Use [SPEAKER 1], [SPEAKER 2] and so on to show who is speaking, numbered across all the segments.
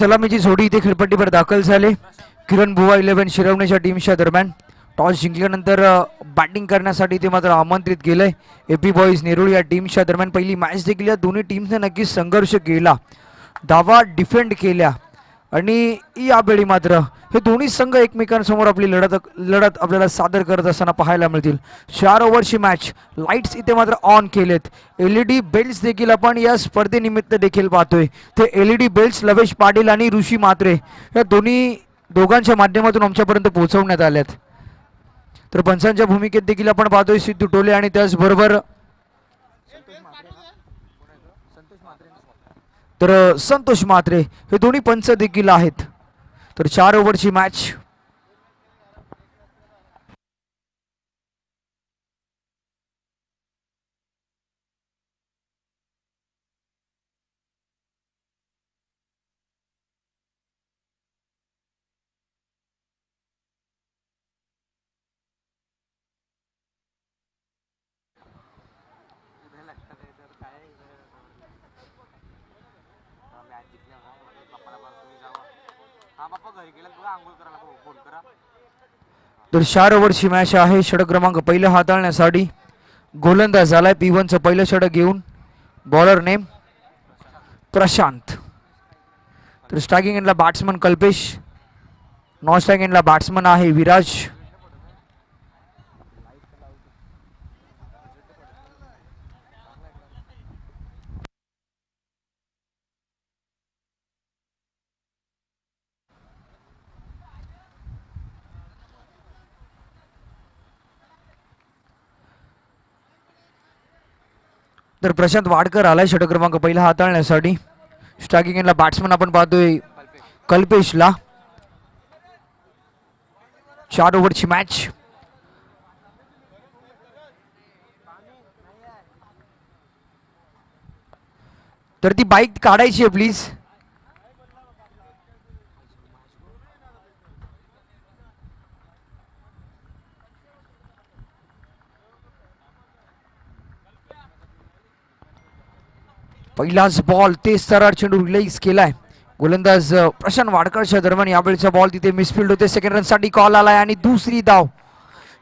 [SPEAKER 1] सलामीची जोडी इथे खेळपट्टीवर दाखल झाले. किरण बुवा 11 शिरवण्याच्या टीमच्या दरम्यान टॉस जिंकल्यानंतर बॅटिंग करण्यासाठी ते मात्र आमंत्रित केलंय. एपी बॉईज नेरुळ या टीमच्या दरम्यान पहिली मॅच देखील या दोन्ही टीमने नक्कीच संघर्ष केला, धावा डिफेंड केल्या आणि यावेळी मात्र हे दोन्ही संघ एकमेकांसमोर आपली लढत आपल्याला सादर करत असताना पाहायला मिळतील. 4 ओव्हरची मॅच. लाईट्स इथे मात्र ऑन केलेत. LED बेल्ट्स देखील आपण या स्पर्धेनिमित्त देखील पाहतोय. ते LED बेल्ट्स लवेश पाटील आणि ऋषी म्हात्रे या दोघांच्या माध्यमातून आमच्यापर्यंत पोहोचवण्यात आल्यात. तर पंचांच्या भूमिकेत देखील आपण पाहतोय सिद्धू टोले आणि त्याचबरोबर तर संतोष म्हात्रे हे दोन्ही पंच देखील आहेत. तर 4 ओव्हरची मॅच. तर 4 ओव्हरची मॅच आहे. षटक क्रमांक पहिला हाताळण्यासाठी गोलंदाज झालाय P1चं पहिलं षटक घेऊन. Bowler name Prashant. तर स्ट्रायकिंग एंडला बॅट्समन कल्पेश. नॉन स्ट्रायकिंग एंडला बॅट्समन आहे विराज. तर प्रशांत वाडकर आलाय षटक क्रमांक पहिला हाताळण्यासाठी. स्ट्रायकिंग एंडला बॅट्समन आपण पाहतोय कल्पेशला. 4 ओव्हरची मॅच. तर ती बाईक काढायची आहे प्लीज. पहिलाच बॉल तेज सरळ चेंडू रिलीज केलाय गोलंदाज प्रशांत वाडकरच्या दरम्यान. यावेळीचा बॉल तिथे मिसफिल्ड होते. सेकंड रनसाठी कॉल आलाय आणि दुसरी धाव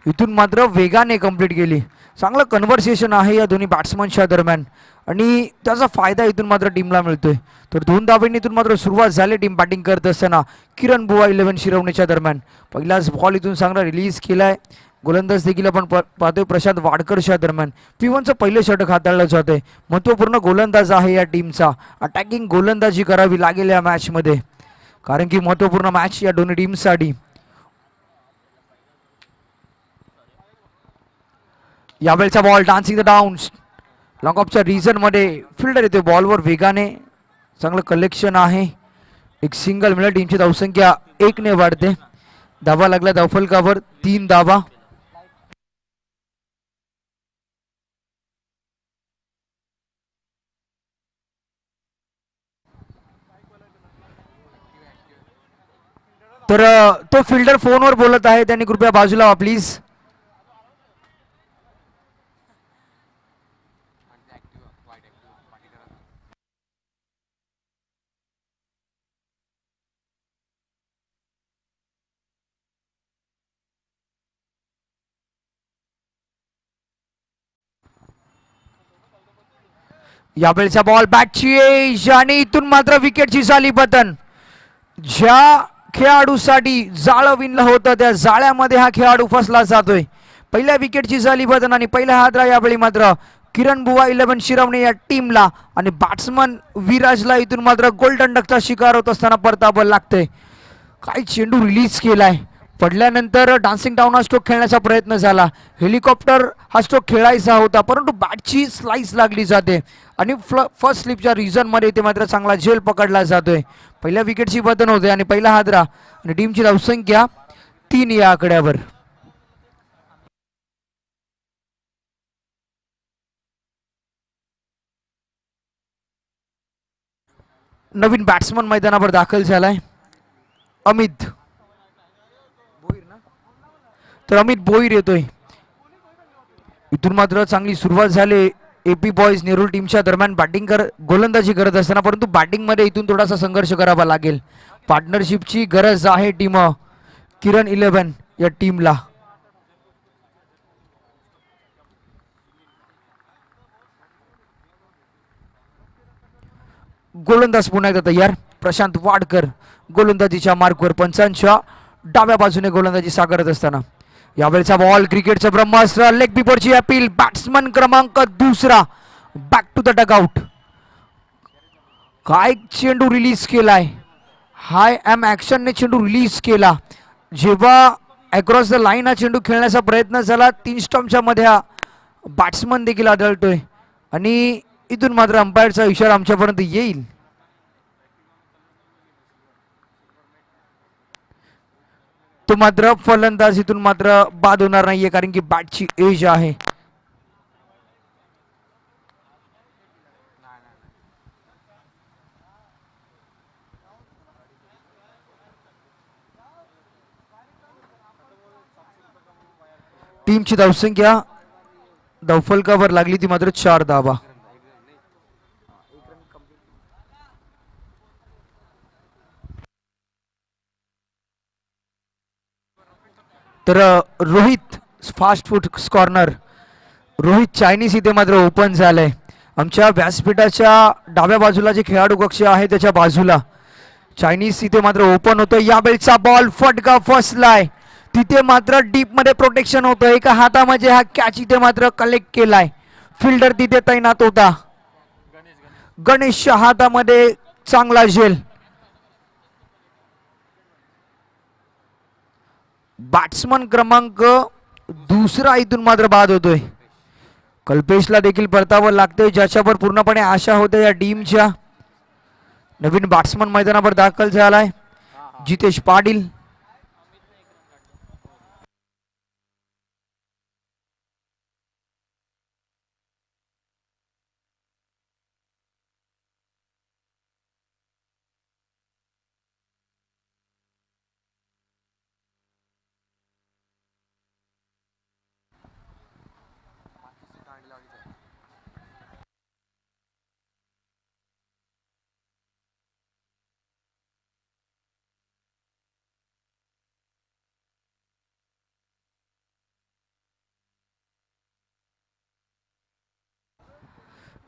[SPEAKER 1] इथून मात्र वेगाने कंप्लीट केली. चांगलं कन्व्हर्सेशन आहे या दोन्ही बॅट्समनच्या दरम्यान आणि त्याचा फायदा इथून मात्र टीमला मिळतोय. तर 2 धावांनी इथून मात्र सुरुवात झाली टीम बॅटिंग करत असताना. किरण बुवा 11 शिरवण्याच्या दरम्यान पहिलाच बॉल इथून चांगला रिलीज केलाय. गोलंदाज देखील आपण पाहतोय प्रशांत वाडकरच्या दरम्यान. P1चं पहिलं षटक हाताळलं जातंय. महत्त्वपूर्ण गोलंदाज आहे या टीमचा. अटॅकिंग गोलंदाजी करावी लागेल या मॅचमध्ये, कारण की महत्त्वपूर्ण मॅच या दोन्ही टीमसाठी. यावेळचा ball dancing the down. Long ऑफच्या रिजन मध्ये फिल्डर येते बॉलवर वेगाने. चांगलं कलेक्शन आहे. एक सिंगल मिळेल. टीमची धावसंख्या 1 ने वाढते. धावा लागला धावफलकावर 3 धावा. तर तो फिल्डर फोनवर बोलत आहे, त्यांनी कृपया बाजूला व्हा प्लीज. यावेळचा बॉल बॅटची एज आणि इथून मात्र विकेटची झाली पतन. ज्या खेळाडूसाठी जाळं विणलं होतं त्या जाळ्यामध्ये हा खेळाडू फसला जातोय. पहिल्या विकेटची झाली पतन आणि पहिला हादरा यावेळी मात्र किरण बुवा 11 शिरवणे या टीमला आणि बॅट्समन विराजला इथून मात्र गोल्डन डकचा शिकार होत असताना परतावं लागतंय. काय चेंडू रिलीज केलाय. पडल्यानंतर डान्सिंग डाऊन हा स्ट्रोक खेळण्याचा प्रयत्न झाला. हेलिकॉप्टर हा स्ट्रोक खेळायचा होता, परंतु बॅटची स्लाइस लागली जाते आणि फर्स्ट स्लिपच्या रिझनमध्ये ते मात्र चांगला झेल पकडला जातोय. पहिल्या विकेटची पतन होते आणि पहिला हादरा आणि टीमची धावसंख्या 3 या आकड्यावर. नवीन बॅट्समन मैदानावर दाखल झालाय अमित. तर अमित बोईर येतोय. इथून मात्र चांगली सुरुवात झाली एपी बॉयज नेरूळ टीमच्या दरम्यान गोलंदाजी करत असताना, परंतु बॅटिंगमध्ये इथून थोडासा संघर्ष करावा लागेल. पार्टनरशिपची गरज आहे टीम किरण 11 या टीमला. गोलंदाज पुन्हा एकदा तयार. प्रशांत वाडकर गोलंदाजीच्या मार्कवर, पंचांच्या डाव्या बाजूने गोलंदाजी साकारत असताना यावेळचा बॉल क्रिकेटचं ब्रह्मास्त्र. लेग बिफोरची अपील. बॅट्समन क्रमांक 2 बॅक टू द डगआउट. काय चेंडू रिलीज केलाय. हाय एम ऍक्शनने चेंडू रिलीज केला. जेव्हा अक्रॉस द लाईन हा चेंडू खेळण्याचा प्रयत्न झाला, 3 स्टंपच्या मध्ये हा बॅट्समन देखील आढळतोय आणि इथून मात्र अंपायरचा इशारा आमच्यापर्यंत येईल. तो मात्र फलंदाज इथून मात्र बाद होणार नाहीये, कारण की बॅटची एज आहे. टीमची धावसंख्या धावफलकावर लागली ती मात्र 4 धावा. तर Rohit fast food corner, Rohit Chinese इथे मात्र ओपन झालंय. आमच्या व्यासपीठाच्या डाव्या बाजूला जे खेळाडू कक्ष आहे त्याच्या बाजूला चायनीज इथे मात्र ओपन होतं. यावेळचा बॉल फटका फसलाय. तिथे मात्र डीप मध्ये प्रोटेक्शन होतं. एका हातामध्ये हा कॅच इथे मात्र कलेक्ट केलाय. फिल्डर तिथे तैनात होता. गणेशच्या हातामध्ये चांगला झेल. बॅट्समन क्रमांक 2 इथून मात्र बाद होतोय. कल्पेशला देखील परतावं लागतंय, ज्याच्यावर पूर्णपणे आशा होत्या या टीमच्या. नवीन बॅट्समन मैदानावर दाखल झालाय, जितेश पाटील.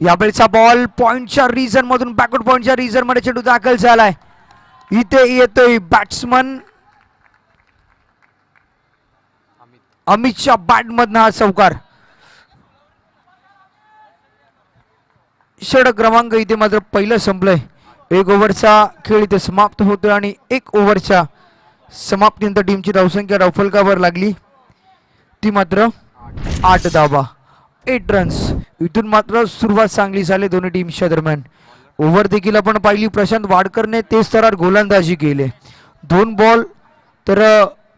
[SPEAKER 1] यावेळचा बॉल पॉइंटच्या रिजन मधून, बॅकवर्ड पॉइंटच्या रिजन मध्ये चेंडू दाखल झालाय. इथे येतोय बॅट्समन अमितच्या बॅट मधनं हा चौकार. षटक क्रमांक इथे मात्र पहिलं संपलंय. 1 ओव्हरचा खेळ इथे समाप्त होतोय आणि 1 ओव्हरच्या समाप्तीनंतर टीमची धावसंख्या धावफलकावर लागली ती मात्र 8 धावा, 8 रन्स. इथून मात्र सुरुवात चांगली झाली दोन्ही टीमच्या दरम्यान. ओव्हर देखील आपण पाहिली. प्रशांत वाडकरने तेज तरार गोलंदाजी केली. 2 बॉल तर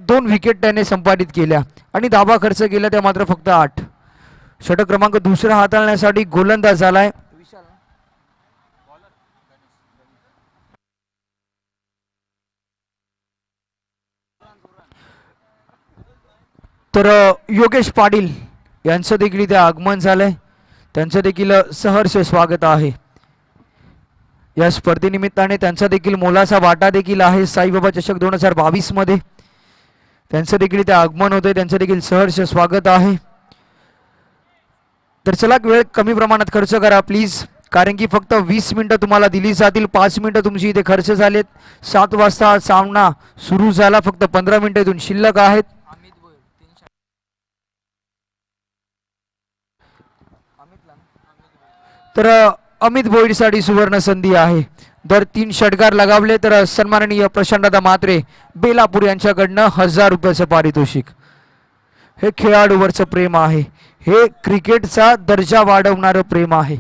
[SPEAKER 1] 2 विकेट त्याने संपादित केल्या आणि धावा खर्च केला त्या मात्र फक्त 8. षटक क्रमांक 2 हाताळण्यासाठी गोलंदाज झालाय तर योगेश पाटील यांचं देखील इथे आगमन झालंय. त्यांचं देखील सहर्ष स्वागत आहे. या स्पर्धेनिमित्ताने त्यांचा देखील मोलाचा वाटा देखील आहे. साईबाबा चषक 2022 मध्ये त्यांचं देखील इथे आगमन होतंय. त्यांचं देखील सहर्ष स्वागत आहे. तर चला, वेळ कमी प्रमाणात खर्च करा प्लीज, कारण की फक्त 20 मिनिटं तुम्हाला दिली जातील. 5 मिनिटं तुमची इथे खर्च झालेत. 7 वाजता सामना सुरू झाला. फक्त 15 मिनिटं इथून शिल्लक आहेत. तर अमित भोईरसाठी सुवर्ण संधी आहे. दर 3 षटकार लगावले तर सन्माननीय प्रशांतदा म्हात्रे बेलापूर यांच्याकडनं 1000 रुपयाचं पारितोषिक. हे खेळाडूवरचं प्रेम आहे. हे क्रिकेटचा दर्जा वाढवणारं प्रेम आहे.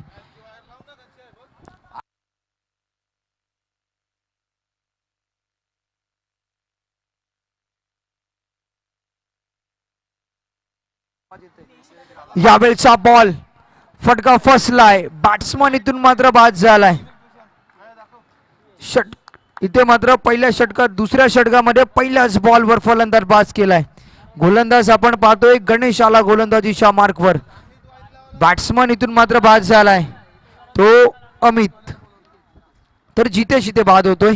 [SPEAKER 1] यावेळचा बॉल फटका फसलाय. बॅट्समन इथून मात्र बाद झालाय. इथे मात्र पहिल्या षटकात, दुसऱ्या षटकामध्ये पहिल्याच बॉलवर फलंदाज बाद केलाय. गोलंदाज आपण पाहतोय गणेश आला गोलंदाजीच्या मार्कवर. बॅट्समन इथून मात्र बाद झालाय तो अमित. तर जिते जिते बाद होतोय.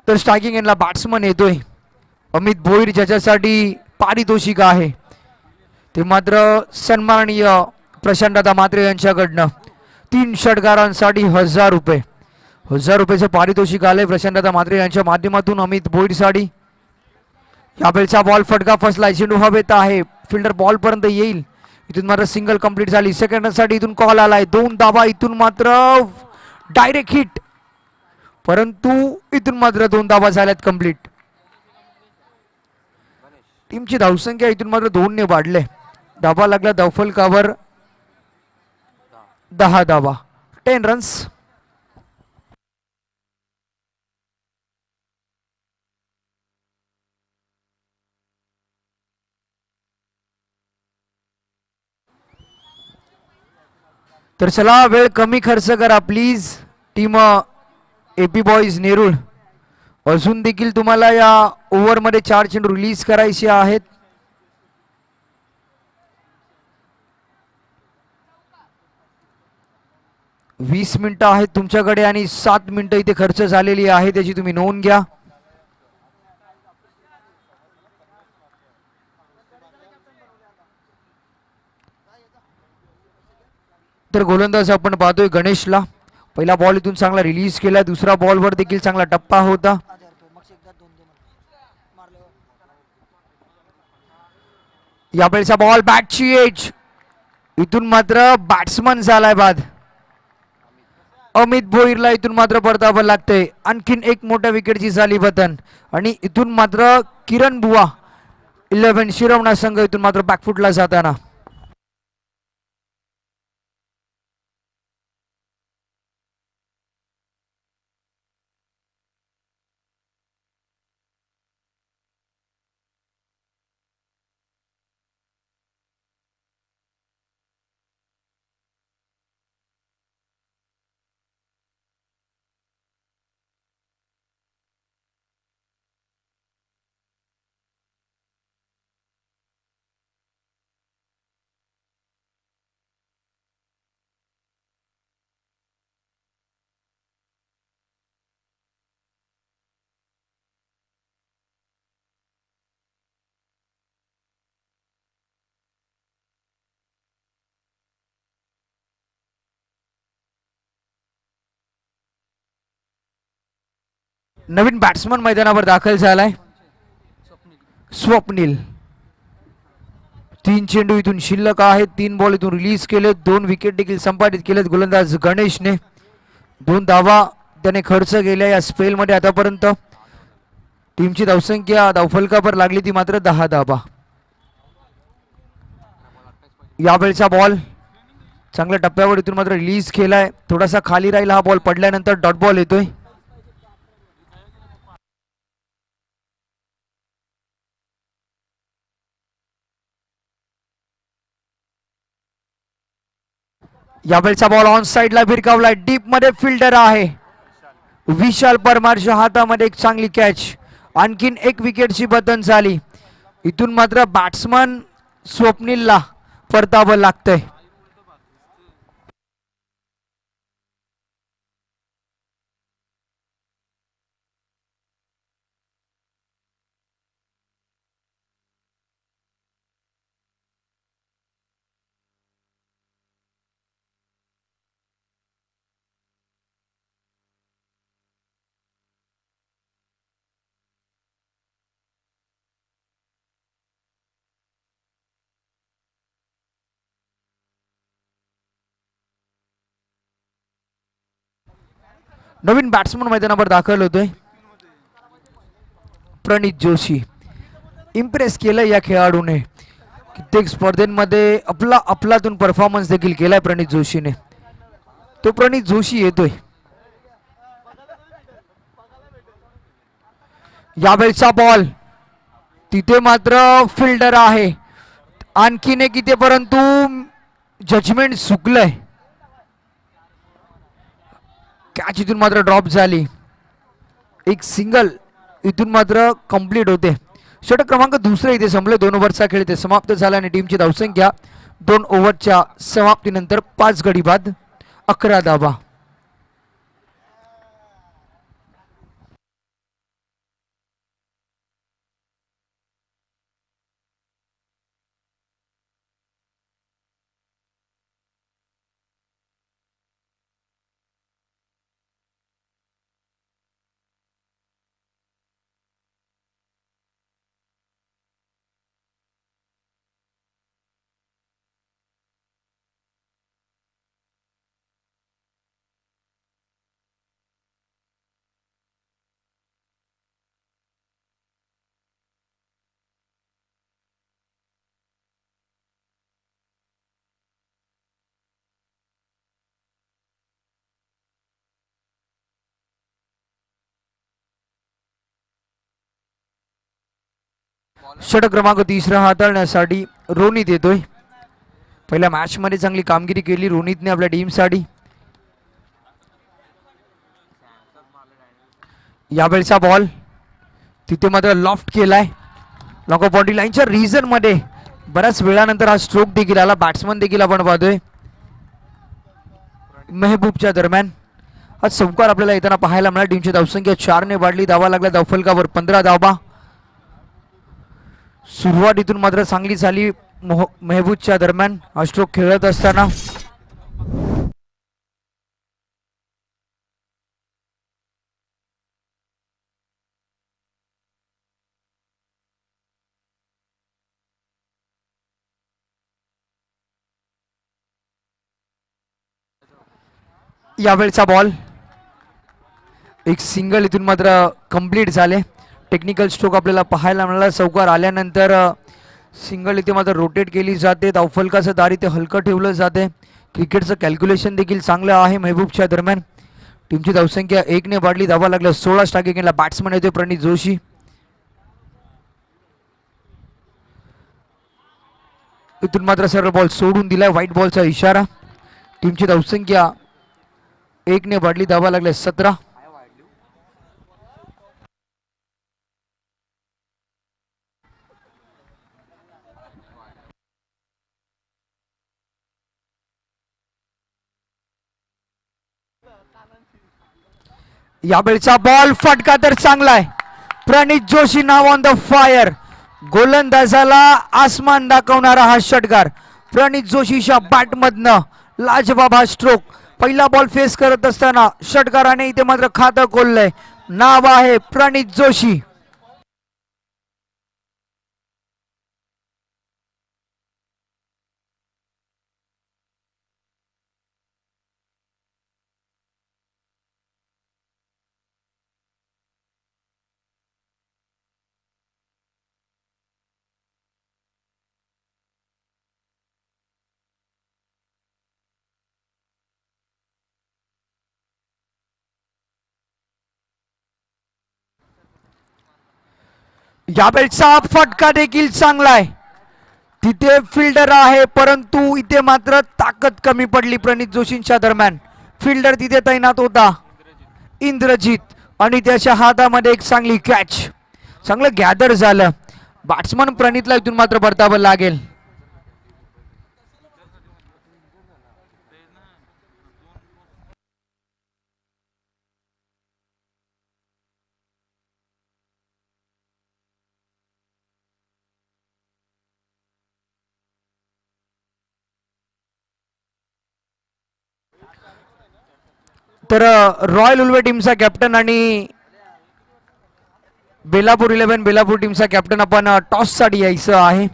[SPEAKER 1] तर स्ट्रायकिंग एंडला बॅट्समन येतोय अमित भोईर, ज्याच्यासाठी पारितोषिक आहे ते मात्र सन्माननीय प्रशांतदा म्हात्रे यांच्याकडनं 3 षटकारांसाठी 1000 रुपये. 1000 रुपयाचं पारितोषिक आले प्रशांतदा म्हात्रे यांच्या माध्यमातून अमित भोईरसाठी. यावेळचा बॉल फटका फसलाय, चेंडू हवेत आहे, फिल्डर बॉल पर्यंत येईल. इथून मात्र सिंगल कंप्लीट झाली. सेकंडसाठी इथून कॉल आलाय, 2 धावा. इथून मात्र डायरेक्ट हिट, परंतु इथून मात्र 2 धावा झाल्यात कंप्लीट. टीमची धावसंख्या इथून मात्र 2 ने वाढले. धावा लागला धावफलकावर 10 धावा, 10 रन्स. तर चला वेळ कमी खर्च करा please team AP boys Nerul. अजून देखील तुम्हाला या ओव्हरमध्ये 4 चेंडू रिलीज करायचे आहेत. वीस मिनिटं आहेत तुमच्याकडे आणि 7 मिनिटं इथे खर्च झालेली आहे, त्याची तुम्ही नोंद घ्या. तर गोलंदाज आपण पाहतोय गणेशला. पहिला बॉल इथून चांगला रिलीज केला, दुसरा बॉलवर देखील चांगला टप्पा होता. यावेळेचा बॉल बॅटची एज, इथून मात्र बॅट्समन झालाय बाद. अमित भोईरला इथून मात्र परतावं लागतंय. आणखीन एक मोठ्या विकेटची झाली पतन आणि इथून मात्र किरण बुवा 11 शिरवणा संघ इथून मात्र बॅकफुटला जाताना. नवीन बॅट्समन मैदानावर दाखल झालाय स्वप्नील. 3 चेंडू इथून शिल्लक आहेत, 3 बॉल इथून रिलीज केलेत, 2 विकेट देखील संपादित केलेत गोलंदाज गणेशने. 2 धावा त्याने खर्च केल्या या स्पेलमध्ये आतापर्यंत. टीमची धावसंख्या धावफलकावर लागली ती मात्र 10 धावा. यावेळचा बॉल चांगल्या टप्प्यावर इथून मात्र रिलीज केलाय, थोडासा खाली राहिला हा बॉल, पडल्यानंतर डॉट बॉल येतोय. यावेळचा बॉल ऑन साइडला भिरकावलाय, डीप मध्ये फिल्डर आहे विशाल परमारच्या हातामध्ये एक चांगली कॅच. आणखीन एक विकेटची पतन झाली. इथून मात्र बॅट्समन स्वप्नीलला परतावं लागतंय. नवीन बॅट्समन मैदानावर दाखल होतोय प्रणित जोशी. इम्प्रेस केलं या खेळाडूने, कित्येक स्पर्धेमध्ये अफलातून परफॉर्मन्स देखील केलाय प्रणित जोशीने. तो प्रणित जोशी येतोय. यावेळचा बॉल तिथे मात्र फिल्डर आहे आणखीन एक इथे, परंतु जजमेंट चुकलंय. कॅच इथून मात्र ड्रॉप झाली. एक सिंगल इथून मात्र कंप्लीट होते. षटक क्रमांक दुसरे इथे संपले. 2 ओव्हरचा खेळ इथे समाप्त झाला आणि टीमची धावसंख्या 2 ओव्हरच्या समाप्तीनंतर 5 गडी बाद 11 धावा. षटक क्रमांक तिसरा हाताळण्यासाठी रोनित येतोय. पहिल्या मॅच मध्ये चांगली कामगिरी केली रोनितने आपल्या टीमसाठी. यावेळचा बॉल तिथे मात्र लॉफ्ट केलाय. लॉंग ऑफ बॉडी लाईनच्या रिजन मध्ये बऱ्याच वेळानंतर हा स्ट्रोक देखील आला. बॅट्समन देखील आपण पाहतोय मेहबूबच्या दरम्यान हा चौकार आपल्याला येताना पाहायला मिळाला. टीमची धावसंख्या 4 ने वाढली. धावा लागल्या धावफलकावर 15 धावा. सुरुवातीतून मात्र चांगली झाली मेहबूबच्या दरम्यान हा स्ट्रोक खेळत असताना. यावेळचा बॉल एक सिंगल इथून मात्र कंप्लीट झाले. टेक्निकल स्ट्रोक आपल्याला पाहायला मिळाला. चौकार आल्यानंतर सिंगल इथे मात्र रोटेट केली जाते. धावफलकाचं दार इथे हलकं ठेवलं जाते. क्रिकेटचं कॅल्क्युलेशन देखील चांगलं आहे मेहबूबच्या दरम्यान. टीमची धावसंख्या 1 ने वाढली. धावा लागल्या 16 स्ट्रायकिंग केला. बॅट्समन येतोय प्रणित जोशी. इथून मात्र सरळ बॉल सोडून दिलाय. व्हाईट बॉलचा इशारा. टीमची धावसंख्या 1 ने वाढली. धावा लागल्या 17. यावेळचा बॉल फटका तर चांगला आहे. प्रणित जोशी नाव ऑन द फायर. गोलंदाजाला आसमान दाखवणारा हा षटकार प्रणित जोशीच्या बॅटमधनं. लाजवाब हा स्ट्रोक. पहिला बॉल फेस करत असताना षटकाराने इथे मात्र खातं खोललंय. नाव आहे प्रणित जोशी. यावेळचा फटका देखील चांगला आहे. तिथे फिल्डर आहे परंतु इथे मात्र ताकद कमी पडली प्रणित जोशींच्या दरम्यान. फिल्डर तिथे तैनात होता इंद्रजित आणि त्याच्या हातामध्ये एक चांगली कॅच. चांगलं गॅदर झालं. बॅट्समन प्रणितला इथून मात्र परतावं लागेल. तर रॉयल उल्वे टीमचा कॅप्टन आणि बेलापूर 11 बेलापूर टीमचा कॅप्टन आपण टॉस साठी यायचं आहे.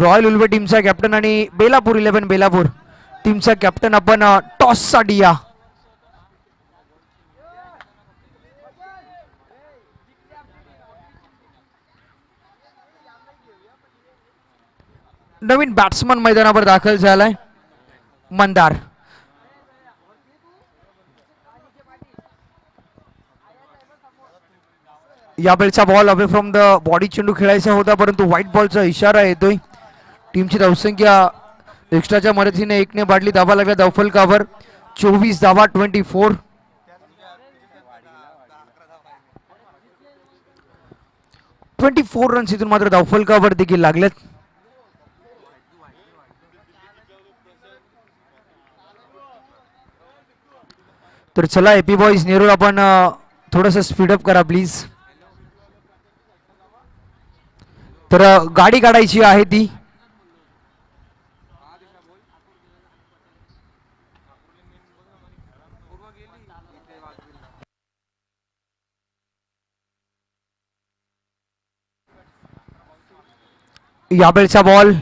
[SPEAKER 1] रॉयल उल्वे टीमचा कॅप्टन आणि बेलापूर 11 बेलापूर टीमचा कॅप्टन आपण टॉस साठी या. नवीन बॅट्समन मैदानावर दाखल झालाय मंदार. यावेळचा ball away from the body चेंडू खेळायचा होता, परंतु व्हाईट बॉलचा इशारा येतोय. टीमची धावसंख्या एक्स्ट्राच्या मदतीने एकने वाढली. धावा लागल्या धावफलकावर 24 धावा 24. 24 रन्स इथून मात्र धावफलकावर देखील लागलेत. तर चला एपी बॉईज नेरूळ आपण थोडंसं स्पीडअप करा प्लीज. तर गाडी काढायची आहे ती. यावेळचा बॉल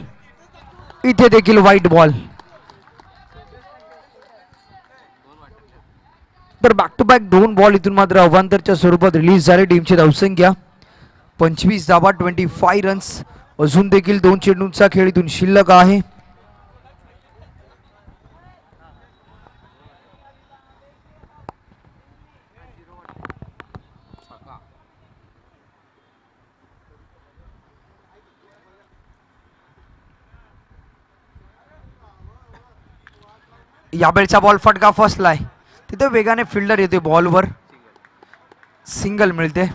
[SPEAKER 1] इथे देखील व्हाईट बॉल. तर बॅक टू बॅक 2 बॉल इथून मात्र अवांतरच्या स्वरूपात रिलीज झाले. टीमची धावसंख्या 25 धावा 25 रन्स. अजून देखील 2 चेंडूंचा खेळ इथून शिल्लक आहे. यावेळचा बॉल फटका फसलाय. तिथे वेगाने फिल्डर येते बॉलवर. सिंगल मिळते.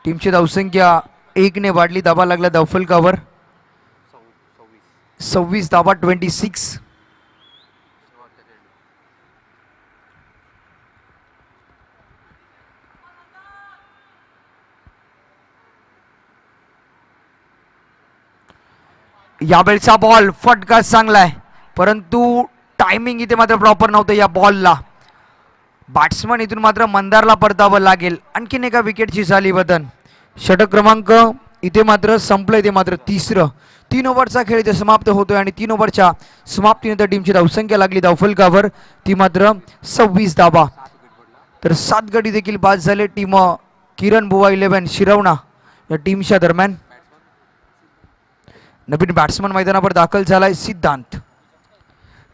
[SPEAKER 1] टीमची धावसंख्या 1 ने वाढली. धावा लागला धावफलकावर 26 धावा 26. यावेळचा बॉल फटका चांगलाय, परंतु टायमिंग इथे मात्र प्रॉपर नव्हतं या बॉलला. बॅट्समन इथून मात्र मंदारला परतावं लागेल. आणखीन एका विकेटची झाली बदन. षटक क्रमांक इथे मात्र संपलं. इथे मात्र तिसरं 3 ओव्हरचा खेळ इथे समाप्त होतोय आणि 3 ओव्हरच्या समाप्तीनंतर टीमची धावसंख्या लागली धावफलकावर ती मात्र 26 धावा. तर 7 गडी देखील बाद झाले. टीम किरण बुवा 11 शिरवणा या टीमच्या दरम्यान. नवीन बॅट्समन मैदानावर दाखल झालाय सिद्धांत.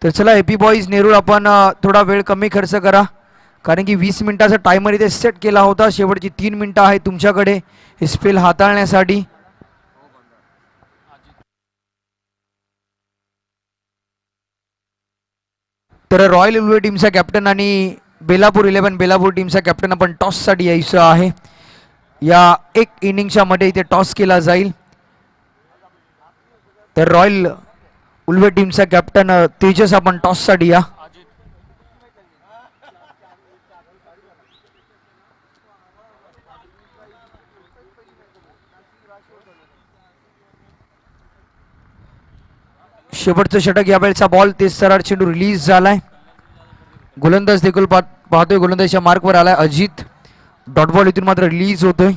[SPEAKER 1] तर चला एपी बॉईज नेरूळ आपण थोडा वेळ कमी खर्च करा, कारण की 20 मिनिटाचा टायमर इथे सेट केला होता. शेवटची 3 मिनिटं आहे तुमच्याकडे हे स्पेल हाताळण्यासाठी. तर रॉयल उल्वे टीमचा कॅप्टन आणि बेलापूर 11 बेलापूर टीमचा कॅप्टन आपण टॉससाठी यायचं आहे. या एक इनिंगच्या मध्ये इथे टॉस केला जाईल. तर रॉयल उल्वे टीमचा कॅप्टन तेजस आपण टॉससाठी या. शेवटचं षटक यावेळचा बॉल ते सरळ चेंडू रिलीज झालाय. गोलंदाज देखील पाहतोय. गोलंदाजच्या मार्कवर आलाय अजित. डॉट बॉल इथून मात्र रिलीज होतोय.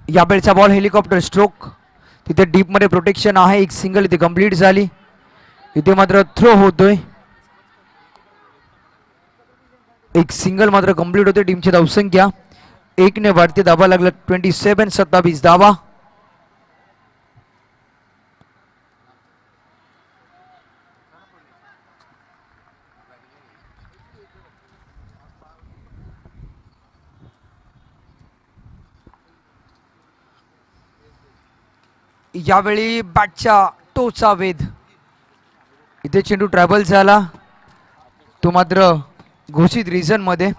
[SPEAKER 1] यावेळचा बॉल हेलिकॉप्टर स्ट्रोक. तिथे डीप मध्ये प्रोटेक्शन आहे. एक सिंगल इथे कंप्लीट झाली. इथे मात्र थ्रो होतोय. एक सिंगल मात्र कंप्लीट होते. टीमची धावसंख्या 1 ने वाढते. धावा लागला 27 धावा. यावेळी बॅटच्या टोचा वेध. इथे चेंडू ट्रॅव्हल झाला, तो मात्र घोषित रिझन मध्ये.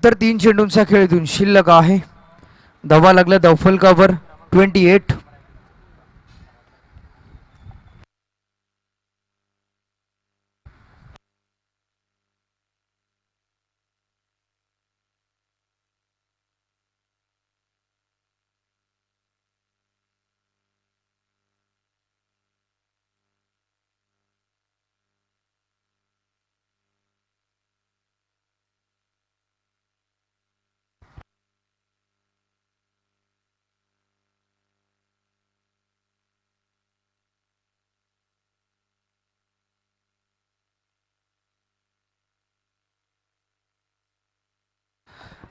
[SPEAKER 1] तर 3 चेंडूंचा खेळ इथून शिल्लक आहे. धावा लागला धावफलकावर 28.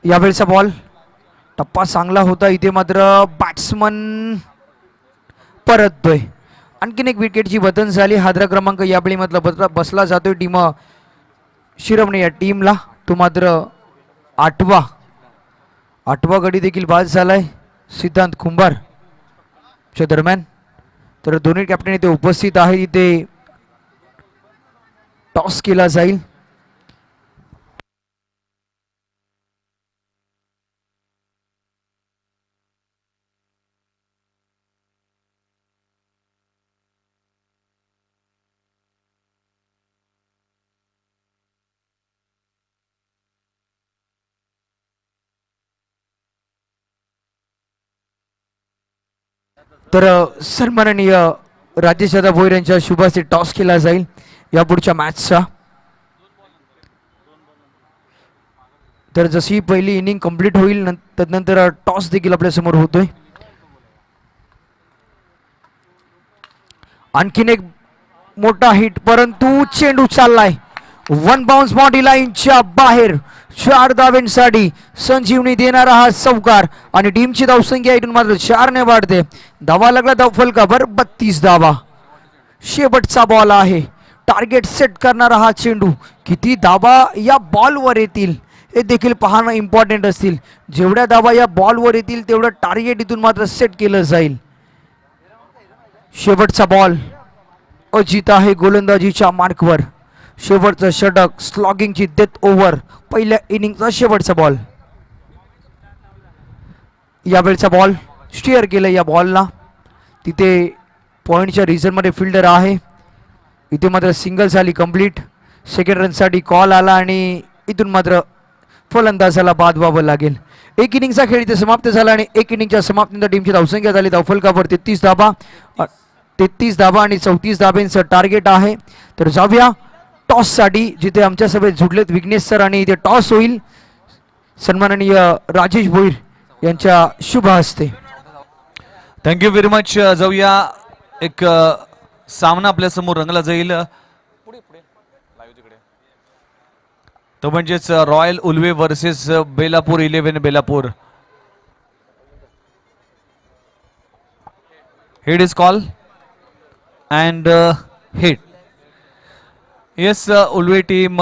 [SPEAKER 1] यावेळचा बॉल टप्पा चांगला होता, इथे मात्र बॅट्समन परततोय. आणखीन एक विकेटची बदल झाली. हादरा क्रमांक यावेळी मधला बसला जातोय टीम शिरवणे या टीमला. तो मात्र आठवा गडी देखील बाद झालाय सिद्धांत कुंभार च्या दरम्यान. तर दोन्ही कॅप्टन इथे उपस्थित आहेत. इथे टॉस केला जाईल. तर सन्माननीय राजेशदादा भोईर यांच्या शुभास्ते टॉस केला जाईल या पुढच्या मॅचचा. तर जशी पहिली इनिंग कंप्लीट होईल तदनंतर टॉस देखील आपल्या समोर होतोय. आणखीन एक मोठा हिट, परंतु चेंडू चाललाय वन बाउन्स बॉडी लाईनच्या बाहेर. 4 धावांसाठी संजीवनी देणारा हा चौकार आणि टीमची धावसंख्या इथून मात्र 4 ने वाढते. धावा लागला धाव फलकावर 32 धावा. शेवटचा बॉल आहे. टार्गेट सेट करणारा हा चेंडू. किती धावा या बॉलवर येतील हे देखील पाहणं इम्पॉर्टंट असतील. जेवढ्या धावा या बॉलवर येतील तेवढं टार्गेट इथून मात्र सेट केलं जाईल. शेवटचा बॉल अजित आहे गोलंदाजीच्या मार्कवर. शेवटचं षटक, स्लॉगिंगची डेथ ओव्हर, पहिल्या इनिंगचा शेवटचा बॉल. यावेळचा बॉल स्टिअर केलं या बॉलला. तिथे पॉईंटच्या रिझनमध्ये फिल्डर आहे. इथे मात्र सिंगल झाली कंप्लीट. सेकंड रनसाठी कॉल आला आणि इथून मात्र फलंदाजाला बाद व्हावं लागेल. एक इनिंगचा खेळ इथे समाप्त झाला आणि एक इनिंगच्या समाप्तीनंतर टीमची धावसंख्या झाली धावफलकावर 33 धाबा. 33 धाबा आणि 34 धाब्यांचं टार्गेट आहे. तर जाऊया टॉससाठी, जिथे आमच्या सभेत जुडलेत विघ्नेश सर आणि इथे टॉस होईल सन्माननीय राजेश भोईर यांच्या शुभ हस्ते.
[SPEAKER 2] Thank you very much. जाऊया एक सामना आपल्या समोर रंगला जाईल. तो म्हणजेच royal Ulwe versus Belapur 11 Belapur. Hit is call and hit. Yes, Ulwe team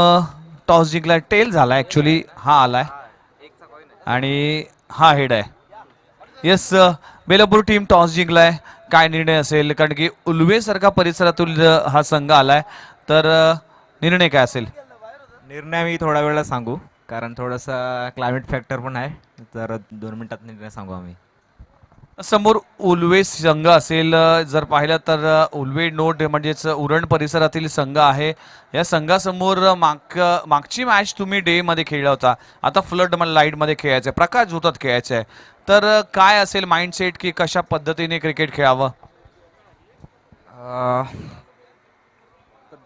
[SPEAKER 2] toss जिंकला. टेल झाला ऍक्च्युली, हा आलाय आणि हा हेड आहे. येस, बेलापूर टीम टॉस जिंकलाय. काय निर्णय असेल, कारण की उल्वे सारखा परिसरातून हा संघ आलाय, तर निर्णय काय असेल?
[SPEAKER 3] निर्णय मी थोड्या वेळेला सांगू, कारण थोडासा क्लायमेट फॅक्टर पण आहे. तर 2 मिनिटात निर्णय सांगू आम्ही.
[SPEAKER 2] समोर उल्वे संघ असेल. जर पाहिलं तर उल्वे नोट म्हणजेच उरण परिसरातील संघ आहे. या संघासमोर मागची मॅच तुम्ही डे मध्ये खेळला होता, आता फ्लड लाईट मध्ये खेळायचं आहे, प्रकाश झोतात खेळायचं आहे. तर काय असेल माइंडसेट की कशा पद्धतीने क्रिकेट खेळावं?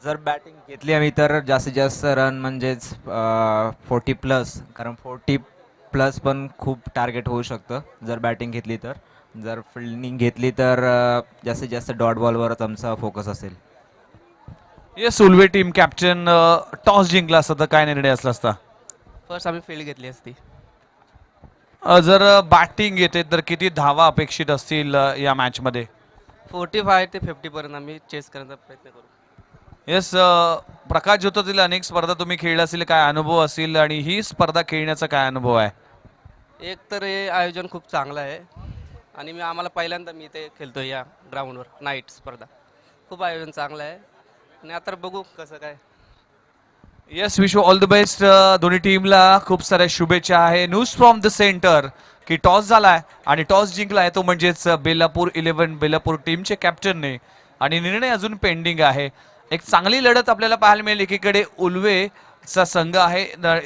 [SPEAKER 3] जर बॅटिंग घेतली आम्ही तर जास्तीत जास्त रन म्हणजेच 40+, कारण 40+ पण खूप टार्गेट होऊ शकतं जर बॅटिंग घेतली तर. जर फिल्डिंग घेतली तर जास्तीत जास्त डॉट बॉलवरच आमचा फोकस असेल.
[SPEAKER 2] Yes, Ulwe team captain toss जिंकला असता तर काय निर्णय असला असता?
[SPEAKER 4] फर्स्ट आम्ही फील्ड घेतली असती.
[SPEAKER 2] जर बॅटिंग येते तर किती धावा अपेक्षित असतील या मॅच मध्ये?
[SPEAKER 4] 45 ते 50 पर्यंत आम्ही चेस करण्याचा प्रयत्न करू.
[SPEAKER 2] येस, प्रकाश ज्योतातील अनेक स्पर्धा तुम्ही खेळल्या असतील, काय अनुभव असेल आणि ही स्पर्धा खेळण्याचा काय अनुभव आहे?
[SPEAKER 4] एक तर हे आयोजन खूप चांगलं आहे आणि आम्हाला पहिल्यांदा मी इथे खेळतो या ग्राउंडवर नाईट स्पर्धा. खूप आयोजन चांगलं आहे आणि आता बघू कसं काय.
[SPEAKER 2] Yes, wish all the best. दोन्ही टीमला खूप साऱ्या शुभेच्छा आहे. न्यूज फ्रॉम द सेंटर की टॉस झालाय आणि टॉस जिंकलाय तो म्हणजेच बेलापूर 11 बेलापूर टीमचे कॅप्टनने, आणि निर्णय अजून पेंडिंग आहे. एक चांगली लढत आपल्याला पाहायला मिळेल. एकीकडे उल्वेचा संघ आहे,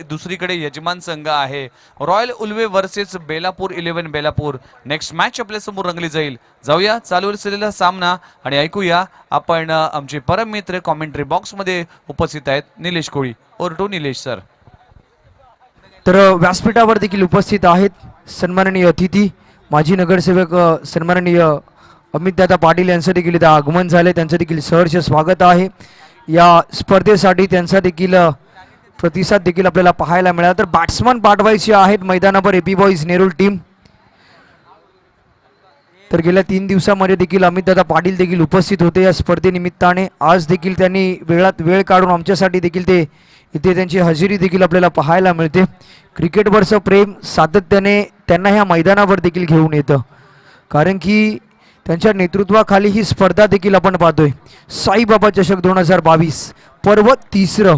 [SPEAKER 2] दुसरीकडे यजमान संघ आहे. Royal Ulwe versus Belapur 11 Belapur. Next match आपल्या समोर रंगली जाईल. जाऊया चालू असलेला सामना आणि ऐकूया आपण आमचे परम मित्र कॉमेंट्री बॉक्स मध्ये उपस्थित आहेत Nilesh Koli. Over to Nilesh sir.
[SPEAKER 1] तर व्यासपीठावर देखील उपस्थित आहेत सन्माननीय अतिथी माजी नगरसेवक सन्माननीय अमितदादा पाटील यांचं देखील इथं आगमन झाले. त्यांचं देखील सहर्ष स्वागत आहे. या स्पर्धेसाठी त्यांचा देखील प्रतिसाद देखील आपल्याला पाहायला मिळाला. तर बॅट्समन पाठवायचे आहेत मैदानावर एपी बॉईज नेरूळ टीम. तर गेल्या 3 दिवसामध्ये देखील अमितदादा पाटील देखील उपस्थित होते या स्पर्धेनिमित्ताने. आज देखील त्यांनी वेळ काढून आमच्यासाठी देखील ते इथे त्यांची हजेरी देखील आपल्याला पाहायला मिळते. क्रिकेटवरचं प्रेम सातत्याने त्यांना ह्या मैदानावर देखील घेऊन येतं, कारण की त्यांच्या नेतृत्वाखाली ही स्पर्धा देखील आपण पाहतोय. साईबाबा चषक 2022 पर्व तिसरं.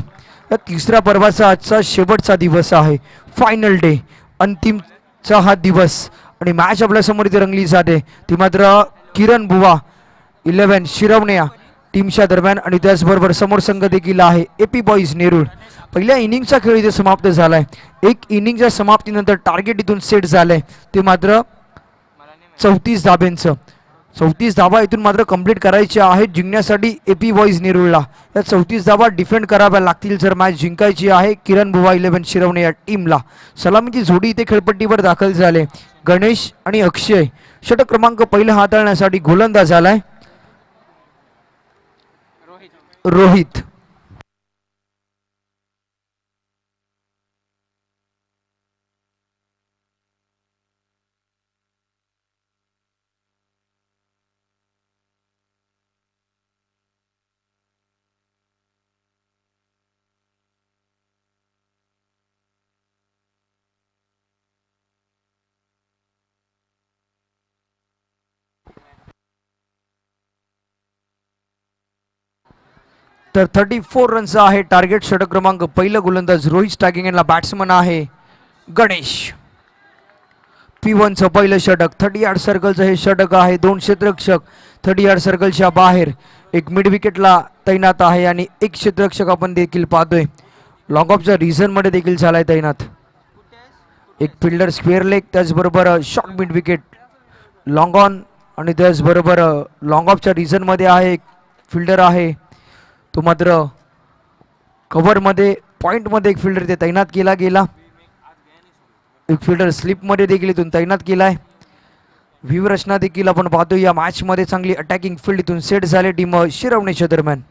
[SPEAKER 1] या तिसऱ्या पर्वाचा आजचा शेवटचा दिवस आहे, फायनल डे, अंतिमचा हा दिवस. आणि मॅच आपल्यासमोर इथे रंगली जाते ती मात्र किरण बुवा 11 शिरवण्या टीमच्या दरम्यान आणि त्याचबरोबर समोर संघ देखील आहे एपी बॉईज नेरूळ. पहिल्या इनिंगचा खेळ इथे समाप्त झालाय. एक इनिंगच्या समाप्तीनंतर टार्गेट इथून सेट झालंय ते मात्र 34 धाब्यांचं. 34 धाबा इथून मात्र कंप्लीट करायच्या आहेत जिंकण्यासाठी एपी बॉईज नेरूळला. या 34 धाबा डिफेंड कराव्या लागतील जर मॅच जिंकायची आहे किरण बुवा 11 शिरवणे या टीमला. सलामीची जोडी इथे खेळपट्टीवर दाखल झाले. गणेश आणि अक्षय. षटक क्रमांक पहिला हाताळण्यासाठी गोलंदाज झालाय रोहित. तर 34 रनचा आहे टार्गेट. षटक क्रमांक पहिलं गोलंदाज रोहित स्टॅगिंग यांना बॅट्समन आहे गणेश. P1चं पहिलं षटक 30 यार्ड सर्कलचं हे षटक आहे. 2 क्षेत्ररक्षक 30 यार्ड सर्कलच्या बाहेर. एक मिड विकेटला तैनात आहे आणि एक क्षेत्ररक्षक आपण देखील पाहतोय लॉंग ऑफच्या रिझनमध्ये देखील झालाय तैनात. एक फिल्डर स्क्वेअर लेग, त्याचबरोबर short mid wicket long on आणि त्याचबरोबर लॉंग ऑफच्या रिझनमध्ये आहे एक फिल्डर आहे तो मात्र कव्हरमध्ये पॉईंटमध्ये एक फिल्डर इथे तैनात केला गेला. एक फिल्डर स्लिपमध्ये देखील इथून तैनात केलाय. व्ह्यू रचना देखील आपण पाहतो या मॅचमध्ये चांगली अटॅकिंग फील्ड इथून सेट झाले टीम शिरवण्याच्या दरम्यान.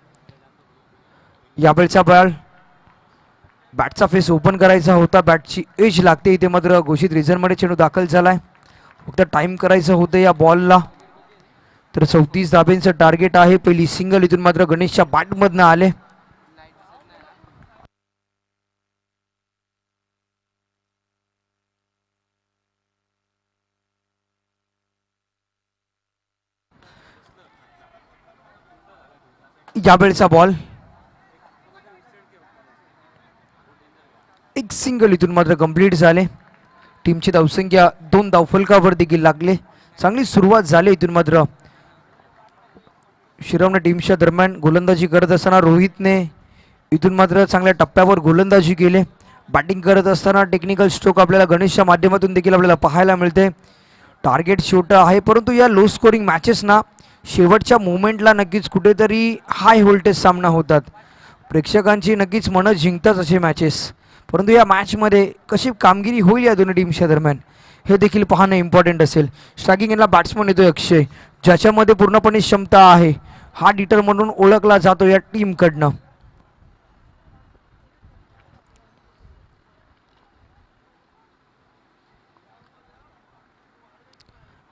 [SPEAKER 1] यावेळचा बॉल बॅटचा फेस ओपन करायचा होता, बॅटची एज लागते इथे मात्र घोषित रिझनमध्ये चेंडू दाखल झालाय. फक्त टाइम करायचं होतं या बॉलला. तर 34 धाब्यांचं टार्गेट आहे. पहिली सिंगल इथून मात्र गणेशच्या बॅटमधनं आले. यावेळचा बॉल एक सिंगल इथून मात्र कंप्लीट झाले. टीमची धावसंख्या 2 धावफलकावर देखील लागले. चांगली सुरुवात झाली इथून मात्र शिरवणे टीमच्या दरम्यान. गोलंदाजी करत असताना रोहितने इथून मात्र चांगल्या टप्प्यावर गोलंदाजी केली. बॅटिंग करत असताना टेक्निकल स्ट्रोक आपल्याला गणेशच्या माध्यमातून देखील आपल्याला पाहायला मिळते. टार्गेट छोटं आहे परंतु या लो स्कोरिंग मॅचेसना शेवटच्या मोमेंटला नक्कीच कुठेतरी हाय व्होल्टेज सामना होतात. प्रेक्षकांची नक्कीच मनं जिंकतात असे मॅचेस, परंतु या मॅचमध्ये कशी कामगिरी होईल या दोन्ही टीमच्या दरम्यान हे देखील पाहणं इम्पॉर्टंट असेल. स्ट्रायकिंग यांना बॅट्समन येतोय अक्षय, ज्याच्यामध्ये पूर्णपणे क्षमता आहे. हा डिटर म्हणून ओळखला जातो या टीमकडनं.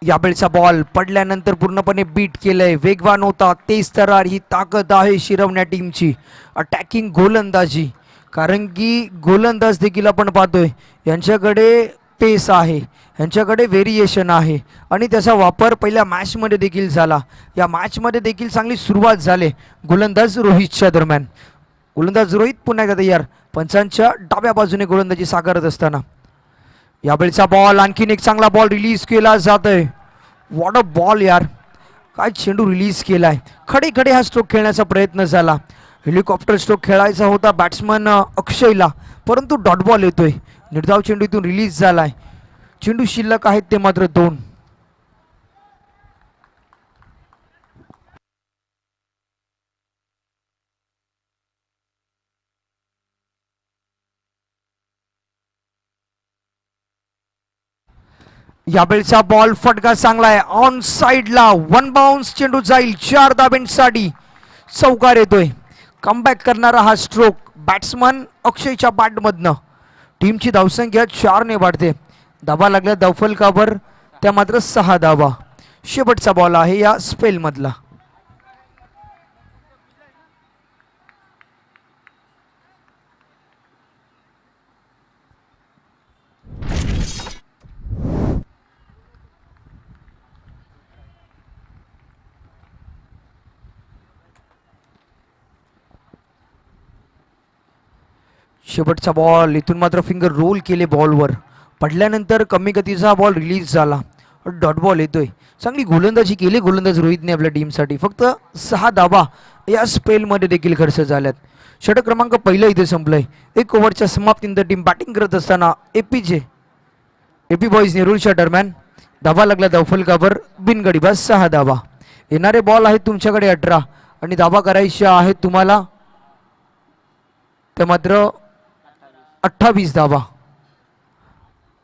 [SPEAKER 1] यावेळचा बॉल पडल्यानंतर पूर्णपणे बीट केलंय. वेगवान होता, तेज तरार, ही ताकद आहे शिरवण्या टीमची. अटॅकिंग गोलंदाजी, कारण की गोलंदाज देखील आपण पाहतोय यांच्याकडे पेस आहे, यांच्याकडे व्हेरिएशन आहे आणि त्याचा वापर पहिल्या मॅचमध्ये देखील झाला. या मॅचमध्ये देखील चांगली सुरुवात झाली गोलंदाज रोहितच्या दरम्यान. गोलंदाज रोहित पुन्हा एकदा तयार, पंचांच्या डाव्या बाजूने गोलंदाजी साकारत असताना. यावेळचा बॉल आणखीन एक चांगला बॉल रिलीज केला जातोय. वॉट अ बॉल यार, काय चेंडू रिलीज केलाय. खडे खडे हा स्ट्रोक खेळण्याचा प्रयत्न झाला. हेलिकॉप्टर स्ट्रोक खेळायचा होता बॅट्समन अक्षयला, परंतु डॉट बॉल येतोय. निर्धाव चेंडू इथून रिलीज झालाय. चेंडू शिल्लक आहेत ते मात्र 2. यावेळचा बॉल फटका चांगला आहे ऑन साइडला. 1 बाउन्स चेंडू जाईल 4 धाब्यांसाठी. चौकार येतोय. कमबॅक करणारा हा स्ट्रोक बॅट्समन अक्षयच्या बॅटमधनं टीमची धावसंख्या 4 ने वाढते. धाबा लागल्या धावफलकावर, त्या मात्र 6 धावा. शेवटचा बॉल आहे या स्पेल मधला. शेवटचा बॉल, इथून मात्र फिंगर रोल केले बॉलवर, पडल्यानंतर कमी गतीचा बॉल रिलीज झाला. डॉट बॉल येतोय. चांगली गोलंदाजी केली गोलंदाज रोहितने आपल्या टीमसाठी. फक्त 6 धावा या स्पेलमध्ये देखील खर्च झाल्यात. षटक क्रमांक पहिलं इथे संपलंय. 1 ओव्हरच्या समाप्तीनंतर टीम बॅटिंग करत असताना एपी बॉईज नेरूळच्या दरम्यान धावा लागला धावफलकावर, बिनगडी बस 6 धावा. येणारे बॉल आहेत तुमच्याकडे 18 आणि धावा करायच्या आहेत तुम्हाला त्या मात्र 28 धावा.